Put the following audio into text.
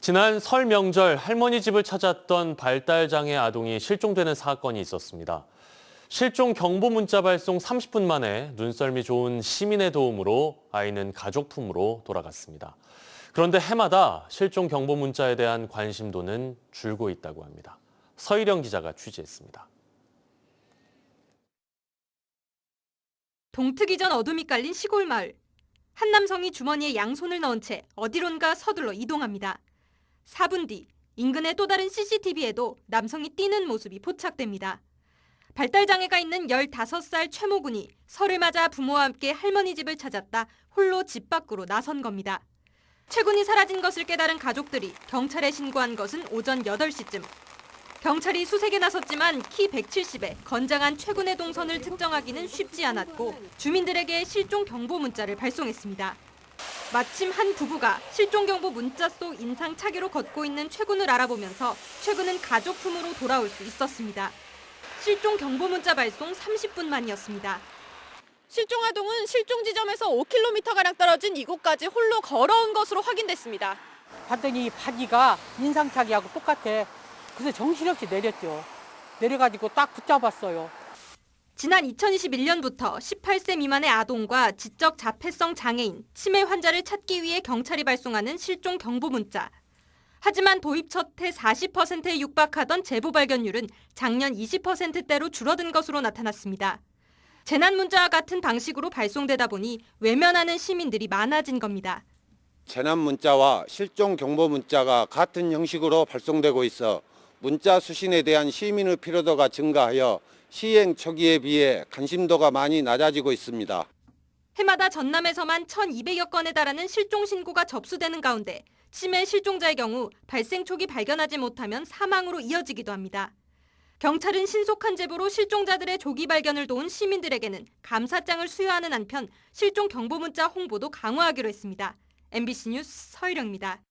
지난 설 명절 할머니 집을 찾았던 발달장애 아동이 실종되는 사건이 있었습니다. 실종 경보 문자 발송 30분 만에 눈썰미 좋은 시민의 도움으로 아이는 가족 품으로 돌아갔습니다. 그런데 해마다 실종 경보 문자에 대한 관심도는 줄고 있다고 합니다. 서희령 기자가 취재했습니다. 동트기 전 어둠이 깔린 시골 마을. 한 남성이 주머니에 양손을 넣은 채 어디론가 서둘러 이동합니다. 4분 뒤 인근의 또 다른 CCTV에도 남성이 뛰는 모습이 포착됩니다. 발달장애가 있는 15살 최모 군이 설을 맞아 부모와 함께 할머니 집을 찾았다 홀로 집 밖으로 나선 겁니다. 최 군이 사라진 것을 깨달은 가족들이 경찰에 신고한 것은 오전 8시쯤. 경찰이 수색에 나섰지만 키 170에 건장한 최 군의 동선을 특정하기는 쉽지 않았고 주민들에게 실종 경보 문자를 발송했습니다. 마침 한 부부가 실종 경보 문자 속 인상 차기로 걷고 있는 최 군을 알아보면서 최 군은 가족 품으로 돌아올 수 있었습니다. 실종 경보 문자 발송 30분 만이었습니다. 실종 아동은 실종 지점에서 5km가량 떨어진 이곳까지 홀로 걸어온 것으로 확인됐습니다. 봤더니 바지가 인상착의하고 똑같아. 그래서 정신없이 내렸죠. 내려가지고 딱 붙잡았어요. 지난 2021년부터 18세 미만의 아동과 지적 자폐성 장애인, 치매 환자를 찾기 위해 경찰이 발송하는 실종 경보 문자. 하지만 도입 첫 해 40%에 육박하던 제보 발견율은 작년 20%대로 줄어든 것으로 나타났습니다. 재난 문자와 같은 방식으로 발송되다 보니 외면하는 시민들이 많아진 겁니다. 재난 문자와 실종 경보 문자가 같은 형식으로 발송되고 있어 문자 수신에 대한 시민의 피로도가 증가하여 시행 초기에 비해 관심도가 많이 낮아지고 있습니다. 해마다 전남에서만 1,200여 건에 달하는 실종 신고가 접수되는 가운데 치매 실종자의 경우 발생 초기 발견하지 못하면 사망으로 이어지기도 합니다. 경찰은 신속한 제보로 실종자들의 조기 발견을 도운 시민들에게는 감사장을 수여하는 한편 실종 경보 문자 홍보도 강화하기로 했습니다. MBC 뉴스 서희령입니다.